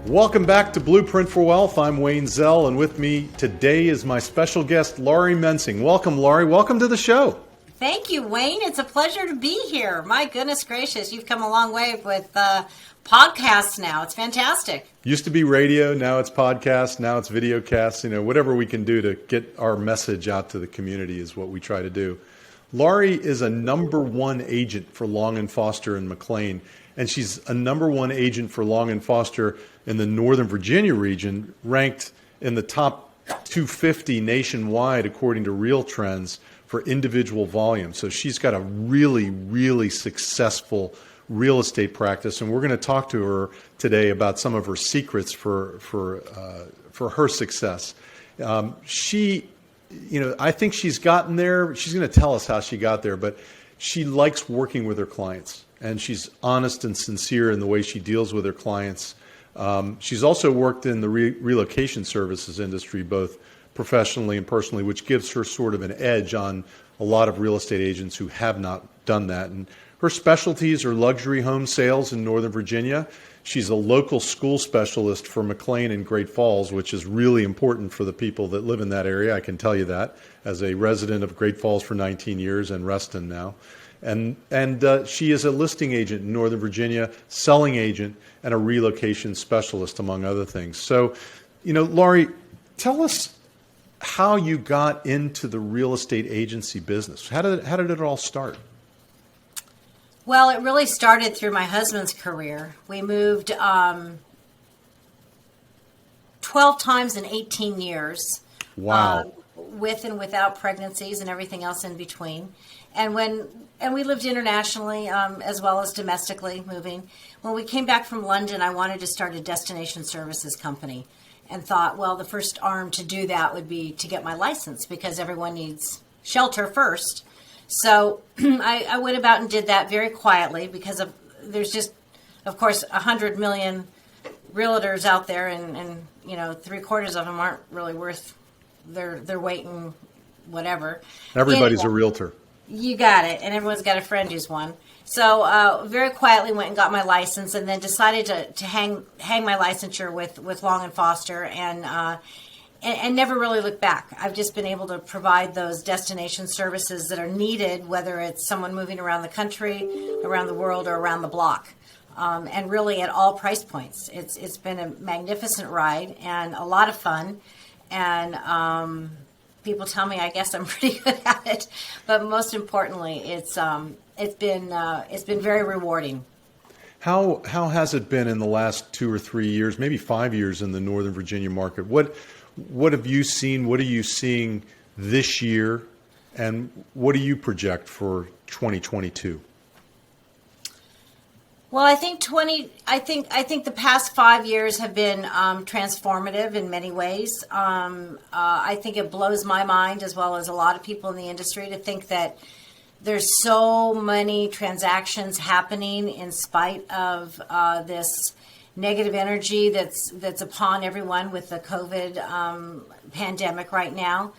Welcome back to Blueprint for Wealth. I'm Wayne Zell, and with me today is my special guest, Laurie Mensing. Welcome, Laurie. Welcome to the show. Thank you, Wayne. It's a pleasure to be here. My goodness gracious, you've come a long way with podcasts now. It's fantastic. Used to be radio, now it's podcast, now it's video casts. Whatever we can do to get our message out to the community is what we try to do. Laurie is a number one agent for Long & Foster in McLean, and she's a number one agent for Long & Foster in the Northern Virginia region, ranked in the top 250 nationwide according to Real Trends for individual volume. So she's got a really, really successful real estate practice, and we're going to talk to her today about some of her secrets for her success. I think she's gotten there. She's going to tell us how she got there, but she likes working with her clients, and she's honest and sincere in the way she deals with her clients. She's also worked in the relocation services industry, both professionally and personally, which gives her sort of an edge on a lot of real estate agents who have not done that. And her specialties are luxury home sales in Northern Virginia. She's a local school specialist for McLean and Great Falls, which is really important for the people that live in that area. I can tell you that as a resident of Great Falls for 19 years and Reston now. And she is a listing agent in Northern Virginia, selling agent, and a relocation specialist, among other things. So, Laurie, tell us how you got into the real estate agency business. How did it all start? Well, it really started through my husband's career. We moved 12 times in 18 years. Wow. With and without pregnancies and everything else in between. And we lived internationally as well as domestically moving. When we came back from London, I wanted to start a destination services company and thought, well, the first arm to do that would be to get my license because everyone needs shelter first. So I went about and did that very quietly because there's just, of course, 100 million realtors out there and 3/4 of them aren't really worth their weight in whatever. Everybody's a realtor. You got it. And everyone's got a friend who's one. So very quietly went and got my license and then decided to hang my licensure with Long & Foster and never really looked back. I've just been able to provide those destination services that are needed, whether it's someone moving around the country, around the world, or around the block. And really at all price points. It's been a magnificent ride and a lot of fun. And people tell me I guess I'm pretty good at it, but most importantly, it's been very rewarding. How has it been in the last 2 or 3 years, maybe 5 years in the Northern Virginia market? What have you seen? What are you seeing this year, and what do you project for 2022? Well, I think the past 5 years have been transformative in many ways. I think it blows my mind, as well as a lot of people in the industry, to think that there's so many transactions happening in spite of this negative energy that's upon everyone with the COVID pandemic right now.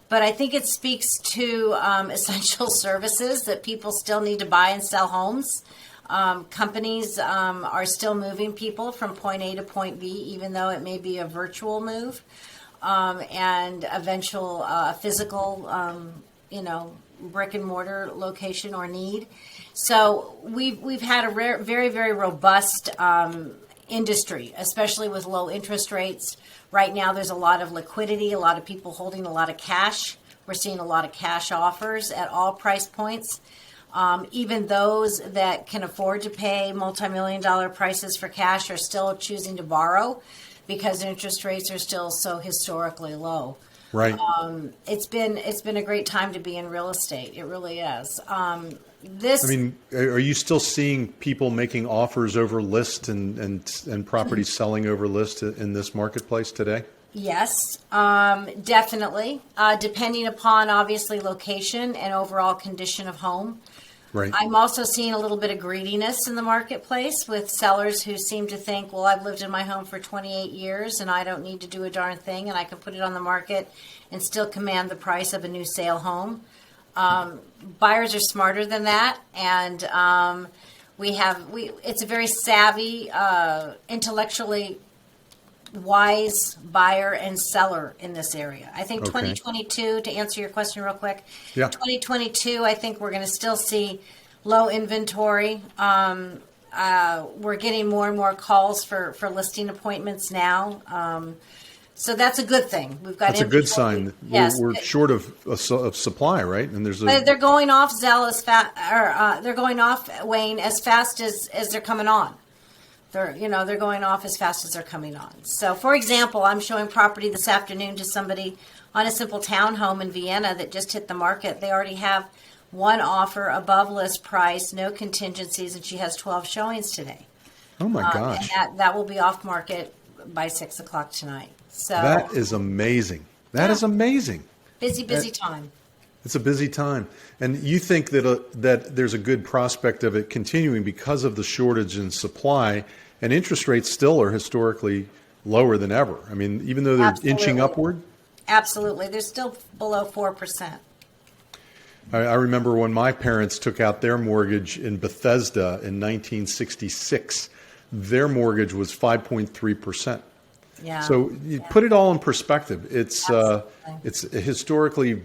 But I think it speaks to essential services that people still need to buy and sell homes. Companies are still moving people from point A to point B, even though it may be a virtual move and eventual physical, brick and mortar location or need. So we've had a very, very robust industry, especially with low interest rates. Right now, there's a lot of liquidity, a lot of people holding a lot of cash. We're seeing a lot of cash offers at all price points. Even those that can afford to pay multi-million-dollar prices for cash are still choosing to borrow because interest rates are still so historically low. Right. It's been a great time to be in real estate. It really is. Are you still seeing people making offers over list and properties selling over list in this marketplace today? Yes, definitely. Depending upon obviously location and overall condition of home. Right. I'm also seeing a little bit of greediness in the marketplace with sellers who seem to think, well, I've lived in my home for 28 years and I don't need to do a darn thing and I can put it on the market and still command the price of a new sale home. Buyers are smarter than that, and it's a very savvy, intellectually wise buyer and seller in this area. I think Okay. 2022, to answer your question real quick, Yeah. 2022, I think we're going to still see low inventory. We're getting more and more calls for listing appointments now. So that's a good thing. We've got That's a good inventory. sign. Yes. We're short of supply, right? And there's They're going off Zell as fast, or they're going off Wayne as fast as they're coming on. They're going off as fast as they're coming on. So, for example, I'm showing property this afternoon to somebody on a simple townhome in Vienna that just hit the market. They already have one offer above list price, no contingencies, and she has 12 showings today. Oh my gosh. And that will be off market by 6 o'clock tonight. So That is amazing. That is amazing. busy time. It's a busy time. And you think that there's a good prospect of it continuing because of the shortage in supply, and interest rates still are historically lower than ever. I mean, even though they're inching Absolutely. upward. Absolutely. They're still below 4%. I remember when my parents took out their mortgage in Bethesda in 1966, their mortgage was 5.3%. Yeah. So you put it all in perspective. It's a historically,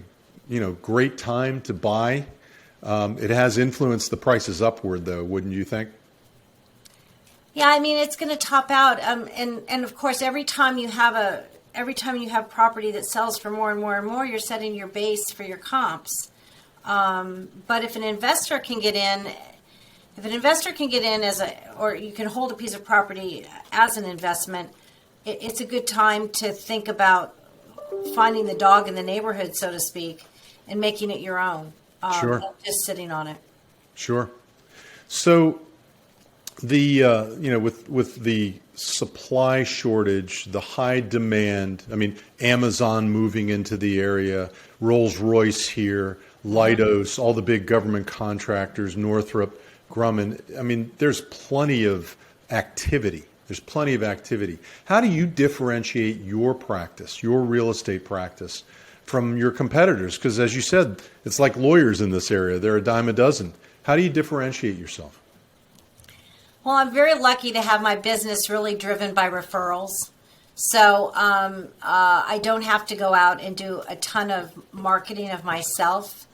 great time to buy. It has influenced the prices upward, though, wouldn't you think? Yeah, I mean, it's going to top out. And of course, every time you have property that sells for more and more and more, you're setting your base for your comps. But if an investor can get in or you can hold a piece of property as an investment, it's a good time to think about finding the dog in the neighborhood, so to speak, and making it your own. Sure. Not just sitting on it. Sure. So with the supply shortage, the high demand, I mean, Amazon moving into the area, Rolls-Royce here, Leidos, all the big government contractors, Northrop, Grumman. I mean, there's plenty of activity. How do you differentiate your practice, your real estate practice, from your competitors? Because as you said, it's like lawyers in this area. They're a dime a dozen. How do you differentiate yourself? Well, I'm very lucky to have my business really driven by referrals. So I don't have to go out and do a ton of marketing of myself.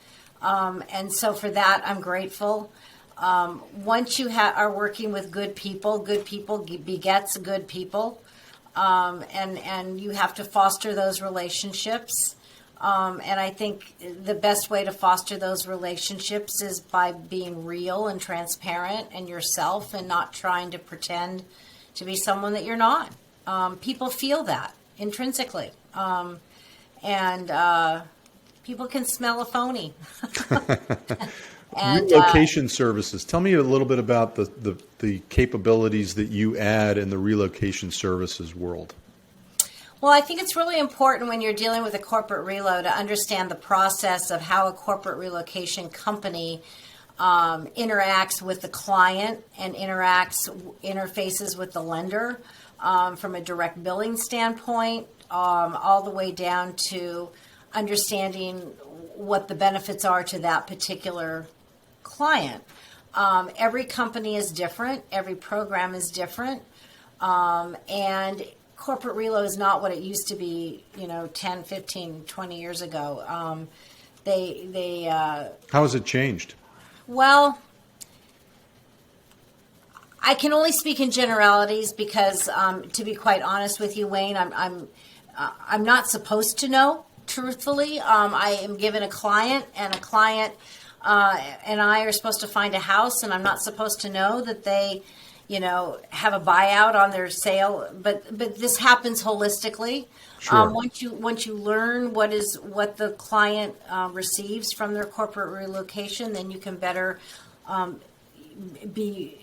And so for that, I'm grateful. Once you are working with good people begets good people. And you have to foster those relationships. And I think the best way to foster those relationships is by being real and transparent and yourself, and not trying to pretend to be someone that you're not. People feel that intrinsically. And people can smell a phony. And, relocation services. Tell me a little bit about the capabilities that you add in the relocation services world. Well, I think it's really important when you're dealing with a corporate relo to understand the process of how a corporate relocation company interacts with the client and interfaces with the lender, from a direct billing standpoint, all the way down to understanding what the benefits are to that particular client. Every company is different. Every program is different. And corporate relo is not what it used to be, 10, 15, 20 years ago. How has it changed? Well, I can only speak in generalities because, to be quite honest with you, Wayne, I'm not supposed to know. Truthfully, I am given a client, and a client and I are supposed to find a house, and I'm not supposed to know that they, have a buyout on their sale. But this happens holistically. Sure. Once you learn what the client receives from their corporate relocation, then you can better be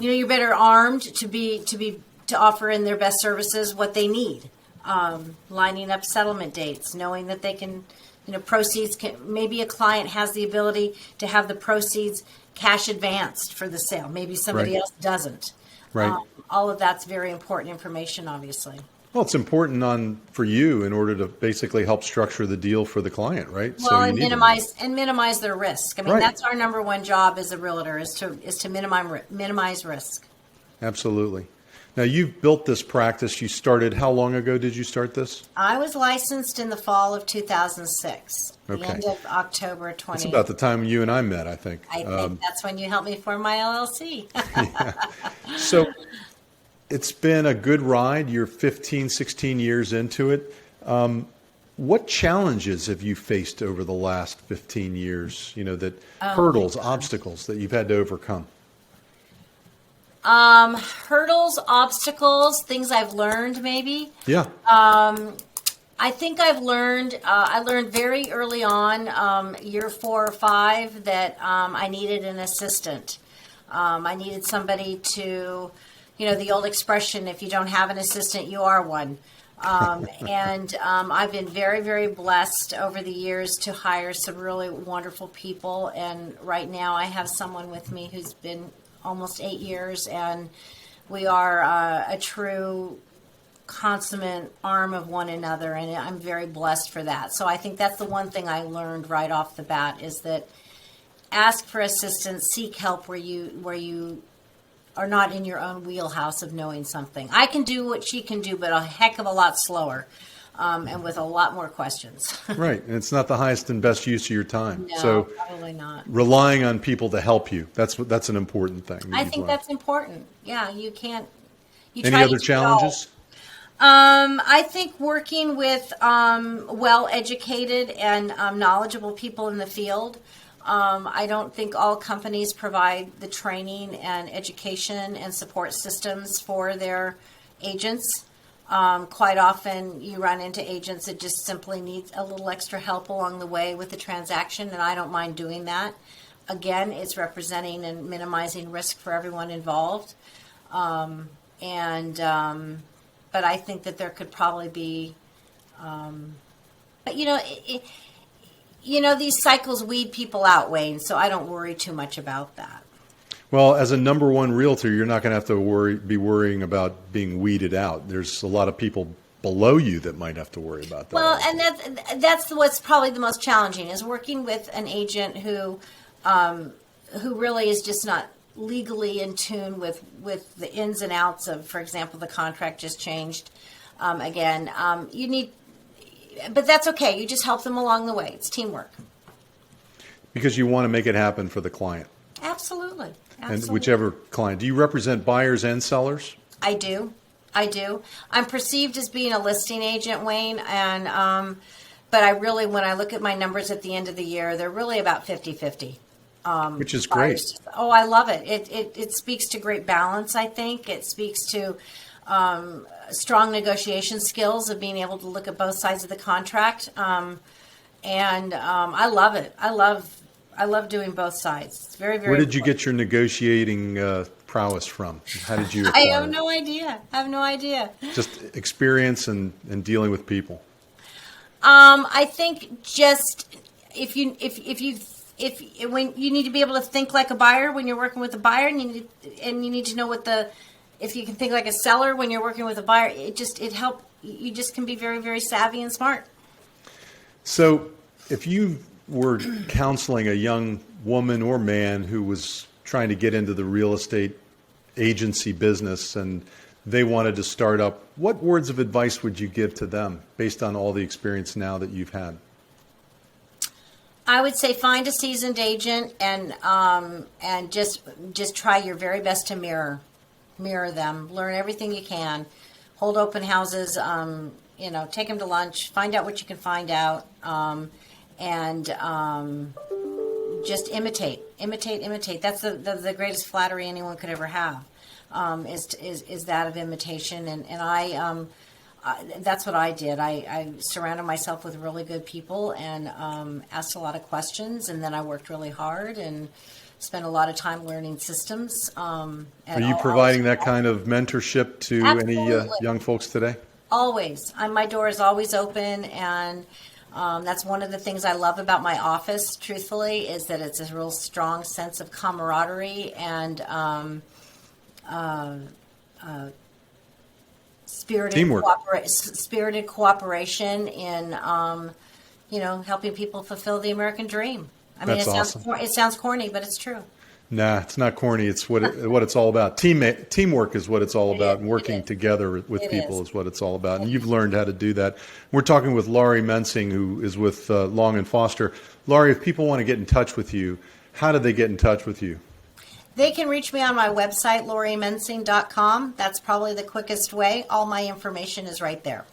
you're better armed to offer in their best services what they need. Lining up settlement dates, knowing that they can, proceeds maybe a client has the ability to have the proceeds cash advanced for the sale. Maybe somebody Right. else doesn't. Right. All of that's very important information, obviously. Well, it's important for you in order to basically help structure the deal for the client, right? Well, So you and need to minimize their risk. I mean, Right. that's our number one job as a realtor is to minimize risk. Absolutely. Now, you've built this practice. You started, how long ago did you start this? I was licensed in the fall of 2006, the Okay. end of October 20. It's about the time you and I met, I think. I think that's when you helped me form my LLC. So it's been a good ride. You're 15, 16 years into it. What challenges have you faced over the last 15 years? Hurdles, obstacles that you've had to overcome? Hurdles, obstacles, things I've learned maybe. Yeah. I think I learned very early on, year 4 or 5, that I needed an assistant. I needed somebody to, the old expression, if you don't have an assistant, you are one. And I've been very, very blessed over the years to hire some really wonderful people. And right now I have someone with me who's been almost 8 years, and we are a true consummate arm of one another, and I'm very blessed for that. So I think that's the one thing I learned right off the bat is that ask for assistance, seek help where you are not in your own wheelhouse of knowing something. I can do what she can do, but a heck of a lot slower, and with a lot more questions. Right. And it's not the highest and best use of your time. No, So probably not. relying on people to help you, that's an important thing. I think that's important. Yeah, you can't. You Any try to other do it all. challenges? I think working with well-educated and knowledgeable people in the field. I don't think all companies provide the training and education and support systems for their agents. Quite often you run into agents that just simply need a little extra help along the way with the transaction, and I don't mind doing that. Again, it's representing and minimizing risk for everyone involved. But I think that there could probably be, but these cycles weed people out, Wayne, so I don't worry too much about that. Well, as a number one realtor, you're not going to have to be worrying about being weeded out. There's a lot of people below you that might have to worry about that. Well, and that's what's probably the most challenging is working with an agent who really is just not legally in tune with the ins and outs of, for example, the contract just changed. You need, but that's okay. You just help them along the way. It's teamwork. Because you want to make it happen for the client. Absolutely. And whichever client. Do you represent buyers and sellers? I do. I'm perceived as being a listing agent, Wayne, and but I really, when I look at my numbers at the end of the year, they're really about 50-50. Which is great. Oh, I love it. It speaks to great balance, I think. It speaks to strong negotiation skills of being able to look at both sides of the contract. And I love it. I love doing both sides. It's very, very. Where did you get your negotiating prowess from? How did you I acquire have it? no idea. Just experience and dealing with people. I think just when you need to be able to think like a buyer when you're working with a buyer, and you need to know if you can think like a seller when you're working with a buyer, it helps. You just can be very, very savvy and smart. So if you were counseling a young woman or man who was trying to get into the real estate agency business and they wanted to start up, what words of advice would you give to them based on all the experience now that you've had? I would say find a seasoned agent and just try your very best to mirror them. Learn everything you can. Hold open houses. Take them to lunch. Find out what you can find out, and just imitate. That's the greatest flattery anyone could ever have. Is that of imitation, and I that's what I did. I surrounded myself with really good people and asked a lot of questions, and then I worked really hard and spent a lot of time learning systems. Are you providing that kind of mentorship to Absolutely. Any young folks today? Always. My door is always open, and that's one of the things I love about my office, truthfully, is that it's a real strong sense of camaraderie and Teamwork. Spirited cooperation in, helping people fulfill the American dream. I mean, That's awesome. It sounds corny, but it's true. Nah, it's not corny. It's what it's all about. Teamwork is what it's all about, and working together with people is what it's all about. And you've learned how to do that. We're talking with Laurie Mensing, who is with Long and Foster. Laurie, if people want to get in touch with you, how do they get in touch with you? They can reach me on my website, lauriemensing.com. That's probably the quickest way. All my information is right there.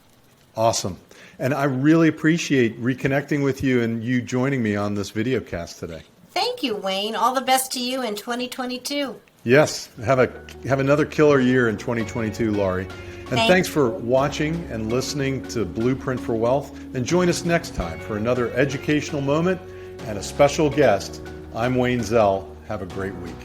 Awesome. And I really appreciate reconnecting with you and you joining me on this video cast today. Thank you, Wayne. All the best to you in 2022. Yes. Have another killer year in 2022, Laurie. And thanks for watching and listening to Blueprint for Wealth. And join us next time for another educational moment and a special guest. I'm Wayne Zell. Have a great week.